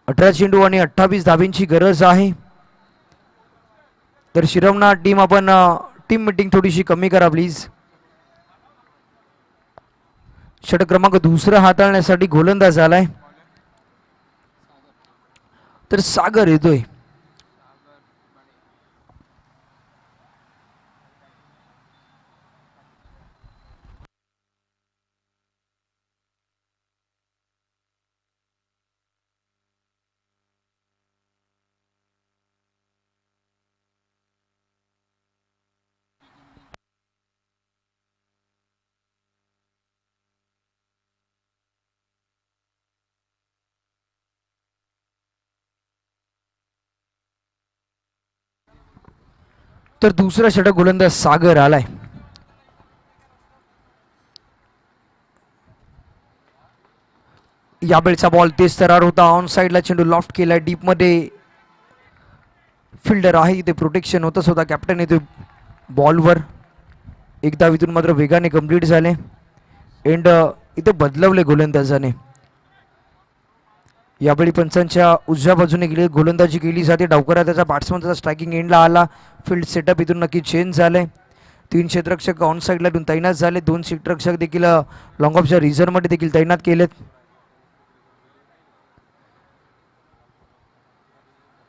[SPEAKER 1] 18 चेंडू आणि 28 धाब्यांची गरज आहे. तर शिरवणा टीम, आपण टीम मीटिंग थोडीशी कमी करा प्लीज. षटक क्रमांक दुसरा हाताळण्यासाठी गोलंदाज आलाय, तर सागर येतोय. तर दुसरा षटक गोलंदाज सागर आलाय. यावेळचा बॉल तेज तरार होता. ऑन साइडला चेंडू लॉफ्ट केलाय डीप मध्ये. फिल्डर आहे इथे, प्रोटेक्शन होतच होता. कॅप्टन येतो बॉलवर. एकदा इथून मात्र वेगाने कंप्लीट झाले. एंड इथे बदलवले गोलंदाजाने. यावेळी पंचांच्या उजव्या बाजूने गेली गोलंदाजी केली जाते. डावकरा त्याचा बॅट्समन त्याचा स्ट्रायकिंग एंडला आला. फील्ड सेटअप इथून नक्की चेंज झाले. 3 क्षेत्ररक्षक ऑन साईडला इथून तैनात झाले. 2 क्षेत्ररक्षक देखील लॉंग ऑफच्या रिझर्वमध्ये देखील तैनात केलेत.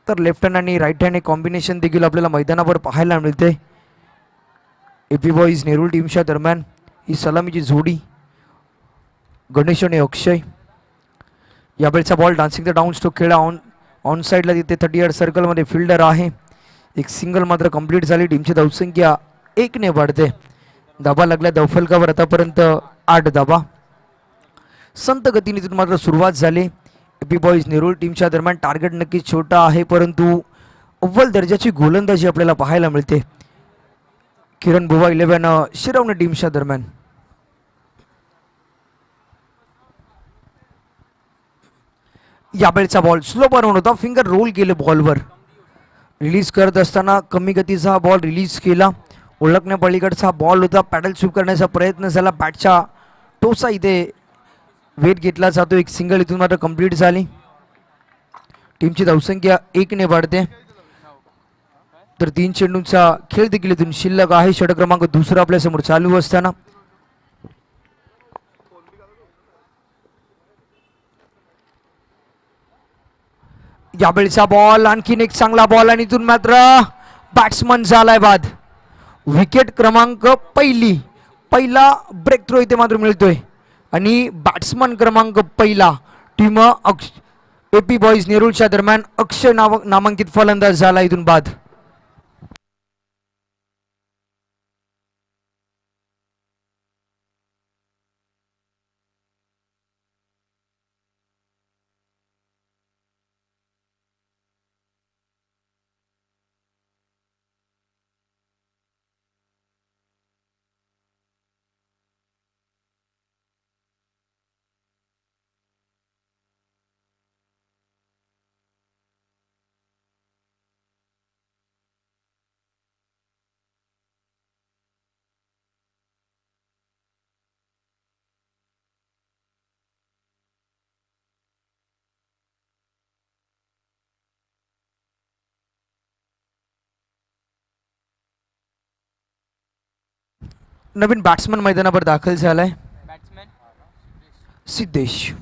[SPEAKER 1] तर लेफ्ट हँड आणि राईट हँड हे कॉम्बिनेशन देखील आपल्याला मैदानावर पाहायला मिळते. एपी बॉईज नेरूळ टीमच्या दरम्यान ही सलामीची जोडी गणेश आणि अक्षय. यावेळचा ball dancing the down stroke खेळा. ऑन साईडला तिथे 30 यार्ड सर्कलमध्ये फिल्डर आहे. एक सिंगल मात्र कंप्लीट झाली. टीमची धावसंख्या 1 ने वाढते. धाबा लागल्या धावफलकावर आतापर्यंत 8 धाबा. संत गतीने तिथून मात्र सुरुवात झाली. एपी बॉईज नेरूळ टीमच्या दरम्यान टार्गेट नक्कीच छोटा आहे, परंतु अव्वल दर्जाची गोलंदाजी आपल्याला पाहायला मिळते किरण बुवा 11 शिरवणे टीमच्या दरम्यान. यावेळचा बॉल स्लो बनवून होता. फिंगर रोल केले बॉलवर. रिलीज करत असताना कमी गतीचा बॉल रिलीज केला. ओळखण्या पलीकडचा बॉल होता. पॅडल स्वीप करण्याचा प्रयत्न झाला. बॅटच्या टोचा इथे वेट घेतला जातो. एक सिंगल इथून मात्र कंप्लीट झाली. टीमची धावसंख्या 1 ने वाढते. तर 3 चेंडूंचा खेळ देखील इथून शिल्लक आहे. षटक क्रमांक दुसरा आपल्या समोर चालू असताना यावेळचा बॉल आणखीन एक चांगला बॉल आणि इथून मात्र बॅट्समन झालाय बाद. विकेट क्रमांक पहिला ब्रेक थ्रो इथे मात्र मिळतोय आणि बॅट्समन क्रमांक पहिला टीम एपी बॉईज नेरूळच्या दरम्यान अक्षय नामांकित फलंदाज झाला इथून बाद. नवीन बॅट्समन मैदानावर दाखल झालाय. सिद्धेश.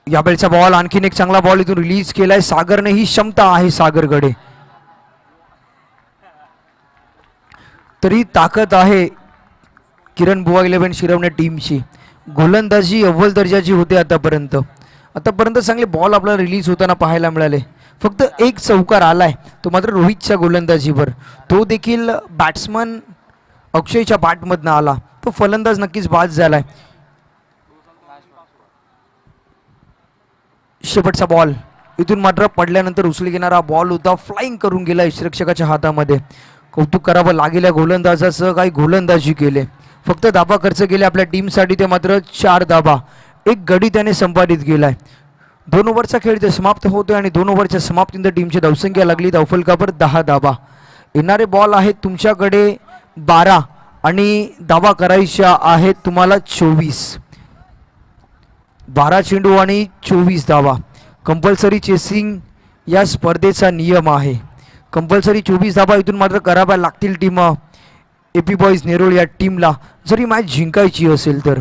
[SPEAKER 1] यावेळचा बॉल आणखीन एक चांगला बॉल इथून रिलीज केलाय. सागरने ही क्षमता आहे सागरकडे, तरी ताकद आहे किरण बुवा 11 शिरवणे टीमची. गोलंदाजी अव्वल दर्जाची होते आतापर्यंत. चांगले बॉल आपल्याला रिलीज होताना पाहायला मिळाले. फक्त एक चौकार आलाय, तो मात्र रोहितच्या गोलंदाजीवर. तो देखील बॅट्समन अक्षयच्या बॅटमधनं आला. तो फलंदाज नक्कीच बाद झालाय. शेवटचा बॉल इथून मात्र पडल्यानंतर उचली घेणारा बॉल होता. फ्लाइंग करून गेला यष्टिरक्षकाच्या हातामध्ये. कौतुक करावं लागेल या गोलंदाजाचं. काही गोलंदाजी केले, फक्त धाबा खर्च केले आपल्या टीमसाठी. ते मात्र 4 धाबा, 1 गडी त्याने संपादित केलाय. 2 ओव्हरचा खेळ इथे समाप्त होतोय आणि 2 ओव्हरच्या समाप्तीनंतर टीमची धावसंख्या लागली धावफलकावर 10 धाबा. येणारे बॉल आहेत तुमच्याकडे 12 आणि धाबा करायच्या आहेत तुम्हाला 24. 12 चेंडू आणि 24 धावा. कंपल्सरी चेसिंग या स्पर्धेचा नियम आहे. कंपल्सरी 24 धावा इथून मात्र कराव्या लागतील टीम एपी बॉईज नेरोळ या टीमला, जरी मॅच जिंकायची असेल तर.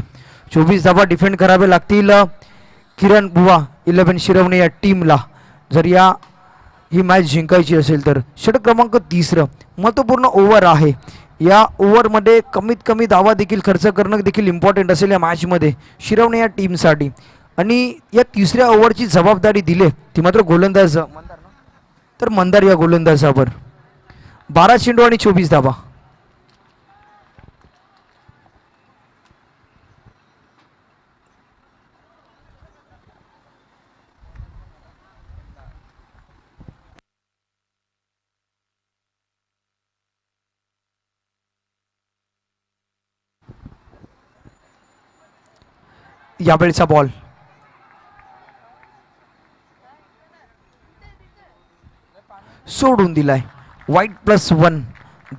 [SPEAKER 1] 24 धावा डिफेंड करावे लागतील किरण बुवा 11 शिरवणे या टीमला, जर ही मॅच जिंकायची असेल तर. षटक क्रमांक 3 महत्त्वपूर्ण ओव्हर आहे. या ओव्हरमध्ये कमीत कमी धावा देखील खर्च करणं देखील इम्पॉर्टंट असेल या मॅचमध्ये शिरवणे या टीमसाठी. आणि या 3ऱ्या ओव्हरची जबाबदारी दिली ती मात्र गोलंदाज तर मंदार या गोलंदाजावर. 12 चेंडू आणि 24 धावा. यावेळचा बॉल सोडून दिलाय. वाईट +1.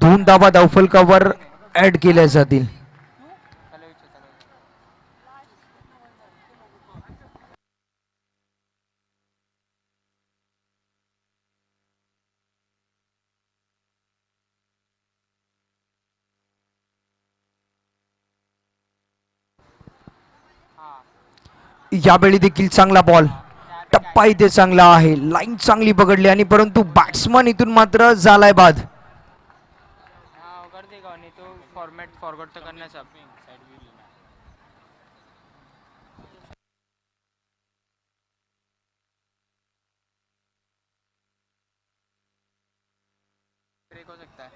[SPEAKER 1] 2 धावा धावफलकावर ऍड केल्या जातील. यावेळी देखील चांगला बॉल. टप्पा इथे चांगला आहे, लाईन चांगली पकडली आणि परंतु बॅट्समन इथून मात्र झालाय बाद.
[SPEAKER 5] फॉर्मेट फॉरवर्ड तर करण्याचा ब्रेक हो सकता है.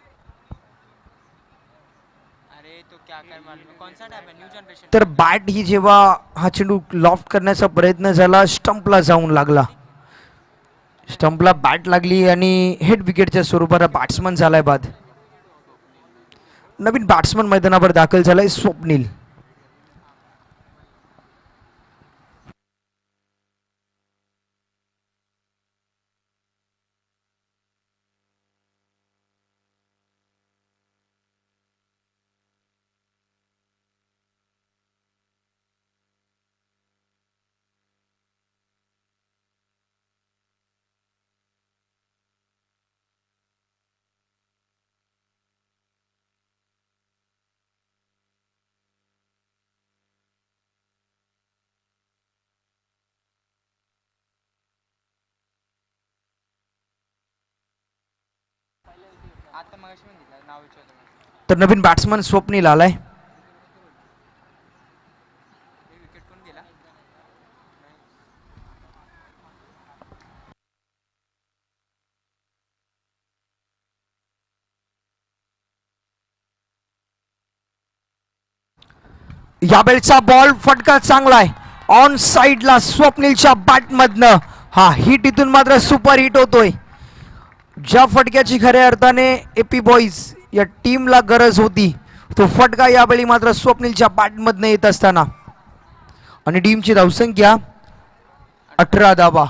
[SPEAKER 5] अरे तो क्या कर मालूम कौन सा टैब है न्यू जनरेशन.
[SPEAKER 1] तर बॅट ही जेव्हा हा चेंडू लॉफ्ट करण्याचा प्रयत्न झाला, स्टंपला जाऊन लागला. स्टंपला बॅट लागली आणि हेड विकेटच्या स्वरूपात बॅट्समन झालाय बाद. नवीन बॅट्समन मैदानावर दाखल झालाय स्वप्नील.
[SPEAKER 5] आता मगाशी पण दिलं नाव विचारलं.
[SPEAKER 1] तर नवीन बॅट्समन स्वप्नील आलाय.
[SPEAKER 5] विकेट कोण गेला.
[SPEAKER 1] यावेळचा बॉल फटका चांगला आहे. ऑन साइडला स्वप्नीलच्या बॅटमधनं हा हिट इथून मात्र सुपर हिट होतोय. ज्या फटक्याची खऱ्या अर्थाने एपी बॉईज या टीमला गरज होती, तो फटका यावेळी मात्र स्वप्नीलच्या बॅटमधनं येत असताना. आणि टीमची धावसंख्या 18 धावा.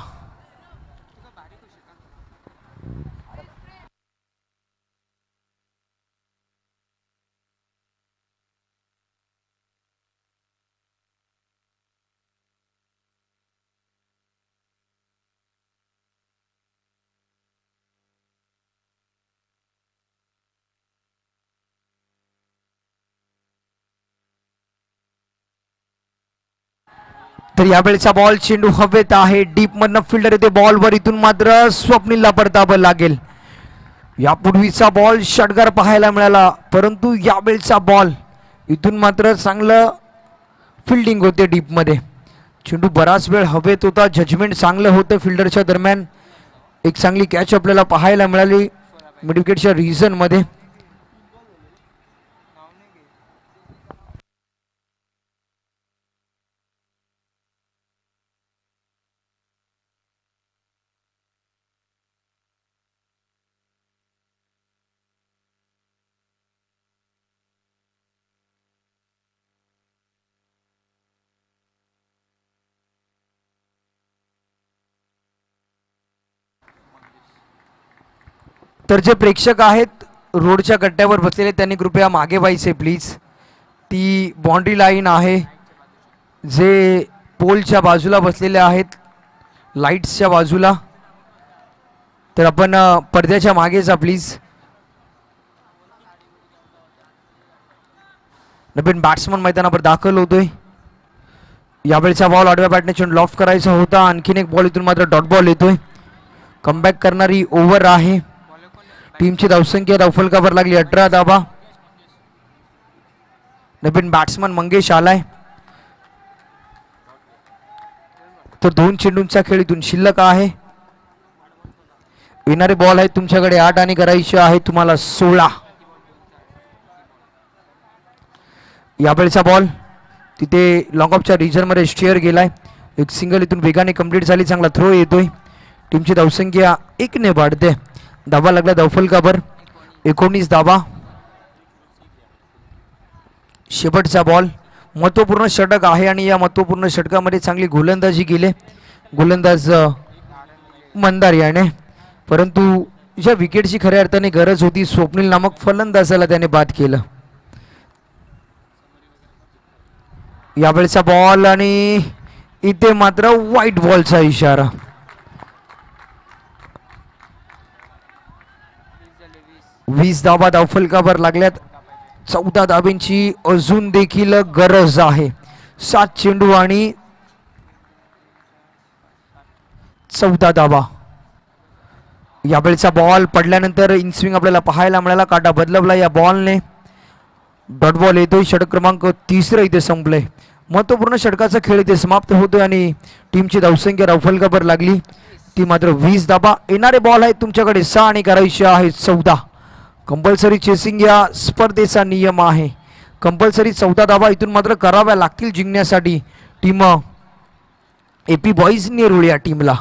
[SPEAKER 1] तर यावेळेचा बॉल चेंडू हवेत आहे, डीप मधनं फिल्डर येते बॉलवर, इथून मात्र स्वप्नीलला परतावं लागेल. यापूर्वीचा बॉल षटकार पाहायला मिळाला, परंतु यावेळेचा बॉल इथून मात्र चांगलं फिल्डिंग होते डीप मध्ये. चेंडू बराच वेळ हवेत होता, जजमेंट चांगलं होतं फिल्डरच्या दरम्यान. एक चांगली कॅच आपल्याला पाहायला मिळाली मिड विकेटच्या रिजन मध्ये. तर जे प्रेक्षक आहेत रोडच्या गड्ड्यावर बसलेले त्यांनी कृपया मागे व्हायचे प्लीज. ती बाउंड्री लाईन आहे, जे पोलच्या बाजूला बसलेले आहेत लाईट्सच्या बाजूला, तर आपण पडद्याच्या मागे जा प्लीज. नवीन बॅट्समन मैदानावर दाखल होतोय. यावेळेचा बॉल आडव्या बॅटने चेंडू लॉफ्ट करायचा होता, आणखीन एक बॉल इथून मात्र डॉट बॉल येतोय. कमबॅक करणारी ओव्हर आहे. टीमची धावसंख्या धावफलकावर लागली 18 धावा. नवीन बॅट्समन मंगेश आलाय. तर 2 चेंडूंचा खेळ इथून शिल्लक आहे. येणारे बॉल आहेत तुमच्याकडे 8 आणि करायचे आहे तुम्हाला 16. यावेळेचा बॉल तिथे लॉंग ऑफच्या रिजन मध्ये स्टेअर गेलाय. एक सिंगल इथून वेगाने कंप्लीट झाली, चांगला थ्रो येतोय. टीमची धावसंख्या 1 ने वाढते. धावा लागला धावफलकावर 19 धावा. शेवटचा बॉल महत्वपूर्ण षटक आहे आणि या महत्वपूर्ण षटकामध्ये चांगली गोलंदाजी केली गोलंदाज मंदार याने, परंतु ज्या विकेटची खऱ्या अर्थाने गरज होती स्वप्नील नामक फलंदाजाला त्याने बाद केलं. यावेळेचा बॉल आणि इथे मात्र व्हाईट बॉलचा इशारा. 20 धावा धावफलकावर लागल्यात. 14 धाब्यांची अजून देखील गरज आहे. 7 चेंडू आणि 14 धावा. यावेळेचा बॉल पडल्यानंतर इनस्विंग आपल्याला पाहायला मिळाला, काटा बदलवला या बॉलने. डॉट बॉल येतोय. षटक क्रमांक 3 इथे संपलंय. महत्वपूर्ण षटकाचा खेळ इथे समाप्त होतोय आणि टीमची धावसंख्या धावफलकावर लागली ती मात्र 20 धाबा. येणारे बॉल आहेत तुमच्याकडे 6 आणि करायचे आहेत 14. कंपल्सरी चेसिंग या स्पर्धेचा नियम आहे. कंपल्सरी 14 धाबा इथून मात्र कराव्या लागतील जिंकण्यासाठी टीम एपी बॉईज नेरुळ या टीमला.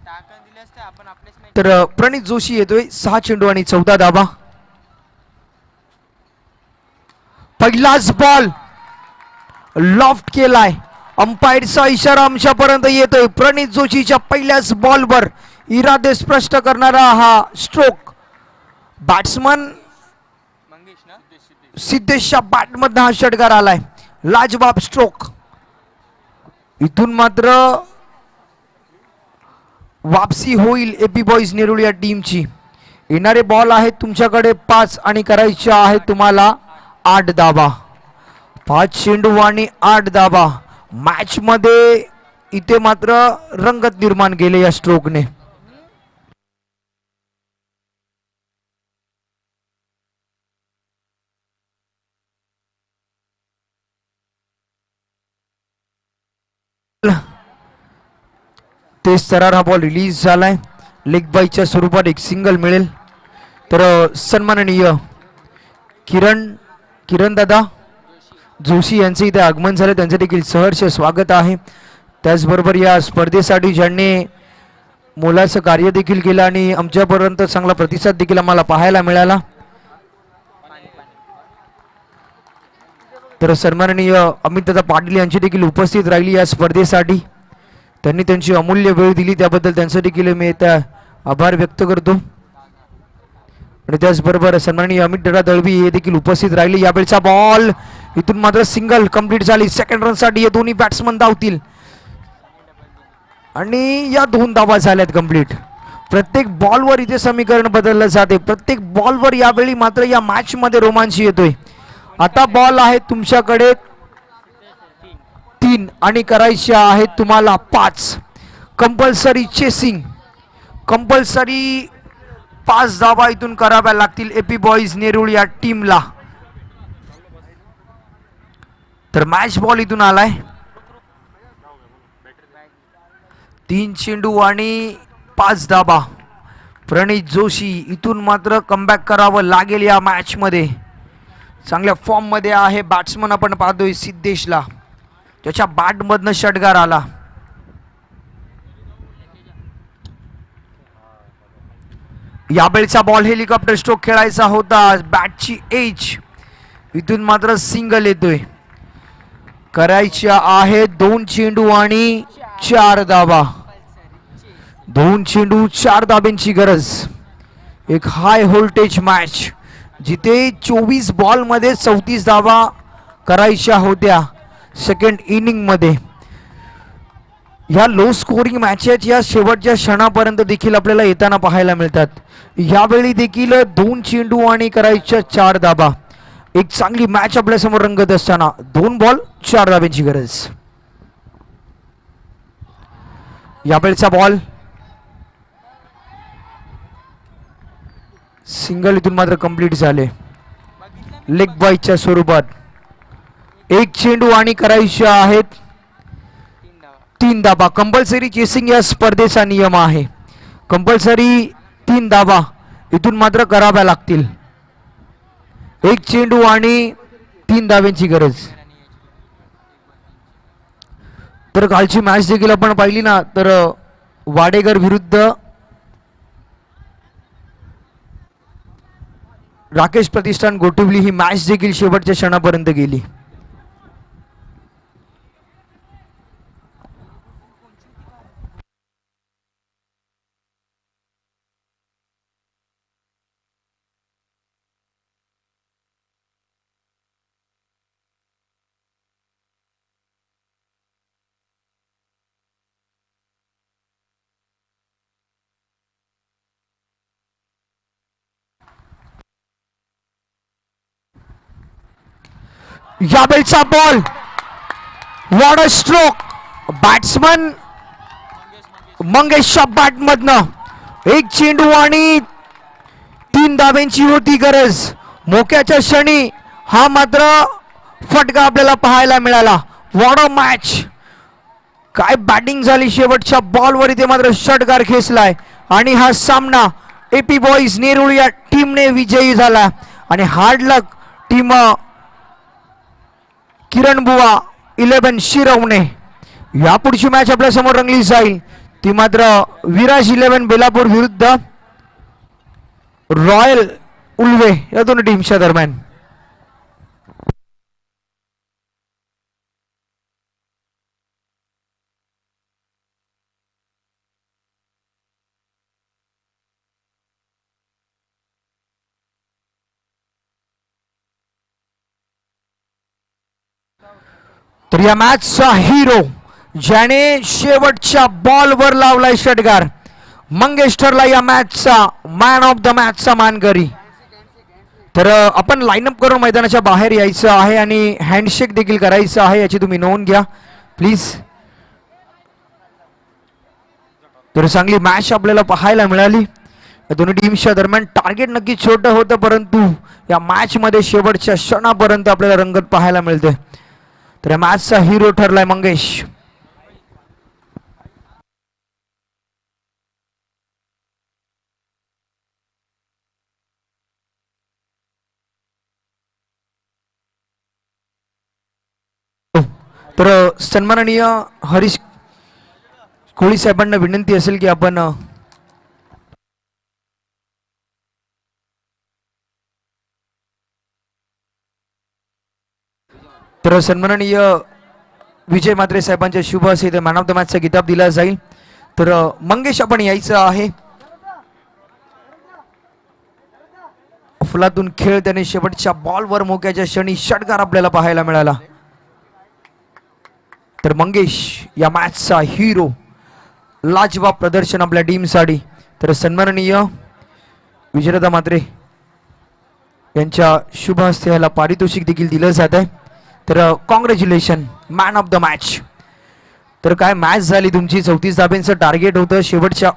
[SPEAKER 5] टाकन दिले असते आपण आपलेच नाही.
[SPEAKER 1] तर प्रणित जोशी येतोय. 6 चेंडू आणि 14 धाबा. पहिलाच बॉल लॉफ्ट केलाय. अंपायरचा इशारा आमच्यापर्यंत येतोय. प्रणित जोशीच्या पहिल्याच बॉलवर इरादे स्पष्ट करणारा हा स्ट्रोक. बॅट्समन
[SPEAKER 5] मंगेश ना
[SPEAKER 1] सिद्धेशच्या बॅटमधनं हा षटकार आलाय. लाजवाब स्ट्रोक. इथून मात्र वापसी होईल एपी बॉईज नेरुळ या टीमची. येणारे बॉल आहेत तुमच्याकडे 5 आणि करायचे आहेत तुम्हाला 8 धाबा. 5 चेंडू आणि 8 धाबा. मॅच मध्ये इथे मात्र रंगत निर्माण केले या स्ट्रोकने. तेज तरार हा बॉल रिलीज झालाय. लेग बाईच्या स्वरूपात एक सिंगल मिळेल. तर सन्माननीय किरण दादा जोशी यांचे इथे आगमन झाले, त्यांचे देखील सहर्ष स्वागत आहे. त्याचबरोबर या स्पर्धेसाठी ज्यांनी मोलाचं कार्य देखील केलं आणि आमच्यापर्यंत चांगला प्रतिसाद देखील आम्हाला पाहायला मिळाला. तर सन्माननीय अमितदादा पाटील यांची देखील उपस्थित राहिली या स्पर्धेसाठी. त्यांनी त्यांची अमूल्य वेळ दिली त्याबद्दल त्यांचं देखील मी त्या आभार व्यक्त करतो. आणि त्याचबरोबर सन्माननीय अमितदादा दळवी हे देखील उपस्थित राहिले. यावेळचा बॉल इथून मात्र सिंगल कंप्लीट झाली. सेकंड रनसाठी हे दोन्ही बॅट्समन धावतील आणि या 2 धावा झाल्यात कंप्लीट. प्रत्येक बॉलवर इथे समीकरण बदललं जाते. प्रत्येक बॉलवर यावेळी मात्र या मॅच मध्ये रोमांच येतोय. आता बॉल आहे तुमच्याकडे 3 आणि करायचे आहेत तुम्हाला 5. कंपल्सरी चेसिंग, कंपल्सरी 5 धावा इथून कराव्या लागतील एपी बॉईज नेरुळ या टीमला. तर मॅच बॉल इथून आलाय. 3 चेंडू आणि 5 धाबा. प्रणित जोशी इथून मात्र कमबॅक करावं लागेल या मॅच मध्ये. चांगल्या फॉर्म मध्ये आहे बॅट्समन. आपण पाहतोय सिद्धेशला, त्याच्या बॅट मधनं षटकार आला. यावेळचा बॉल हेलिकॉप्टर स्ट्रोक खेळायचा होता. बॅटची एज इथून मात्र सिंगल येतोय. करायच्या आहे 2 चेंडू आणि 4 धाबा. 2 चेंडू 4 धाब्यांची गरज. एक हाय व्होल्टेज मॅच जिथे 24 बॉल मध्ये 34 धावा करायच्या होत्या सेकंड इनिंग मध्ये. ह्या लो स्कोरिंग मॅचेस या शेवटच्या क्षणापर्यंत देखील आपल्याला येताना पाहायला मिळतात. यावेळी देखील 2 चेंडू आणि करायच्या 4 धाबा. एक चांगली मॅच आपल्या समोर रंगत असताना 2 बॉल 4 धाब्यांची गरज. यावेळचा बॉल सिंगल इथून मात्र कंप्लीट झाले लेग बायच्या स्वरूपात. 1 चेंडू आणि करायचे आहेत 3 धाबा. कंपल्सरी चेसिंग या स्पर्धेचा नियम आहे. कंपल्सरी 3 धाबा इथून मात्र कराव्या लागतील. 1 चेंडू आणि 3 धाब्यांची गरज. तर कालची मॅच देखील आपण पाहिली ना, तर वाडेकर विरुद्ध राकेश प्रतिष्ठान गोटिवली ही मॅच देखील शेवटच्या क्षणापर्यंत गेली. यावेळचा ball what a stroke. Batsman मंगेशच्या बॅट मधनं 1 चेंडू आणि 3 धाब्यांची होती गरज. मोक्याच्या क्षणी हा मात्र फटका आपल्याला पाहायला मिळाला. What a match. काय बॅटिंग झाली शेवटच्या बॉलवर. इथे मात्र षटकार खेचलाय आणि हा सामना एपी बॉईज नेरुळ या टीमने विजयी झाला. आणि हार्ड लक टीम किरण बुवा 11 शिरवणे. यापुढची मॅच आपल्या समोर रंगली जाईल ती मात्र विराज 11 बेलापूर विरुद्ध रॉयल उल्वे या दोन टीमच्या दरम्यान. तर या मॅचचा हिरो ज्याने शेवटच्या बॉलवर लावलाय षटकार, मंगेश ठरला या मॅचचा मॅन ऑफ द मॅचचा मानकरी. तर आपण लाईनअप करून मैदानाच्या बाहेर यायचं आहे आणि हँडशेक देखील करायचं आहे, याची तुम्ही नोंद घ्या प्लीज. तर चांगली मॅच आपल्याला पाहायला मिळाली. दोन्ही टीमच्या दरम्यान टार्गेट नक्की छोटं होतं, परंतु या मॅच मध्ये शेवटच्या क्षणापर्यंत आपल्याला रंगत पाहायला मिळते. तर या मॅचचा हिरो ठरलाय मंगेश. तर सन्माननीय हरीश कोळी साहेबांना विनंती असेल की आपण तर सन्माननीय विजय म्हात्रे साहेबांच्या शुभ हस्ते मॅन ऑफ द मॅचचा किताब दिला जाईल. तर मंगेश आपण यायचं आहे. फुलातून खेळ त्याने शेवटच्या बॉलवर मोक्याच्या क्षणी षटकार आपल्याला पाहायला मिळाला. तर मंगेश या मॅचचा हिरो, लाजवाब प्रदर्शन आपल्या टीमसाठी. तर सन्माननीय विजयदा म्हात्रे यांच्या शुभ हस्ते याला पारितोषिक देखील दिलं जात आहे. तर congratulation man of the match. तर काय मॅच झाली तुमची. 34 धाब्यांचं टार्गेट होतं शेवटच्या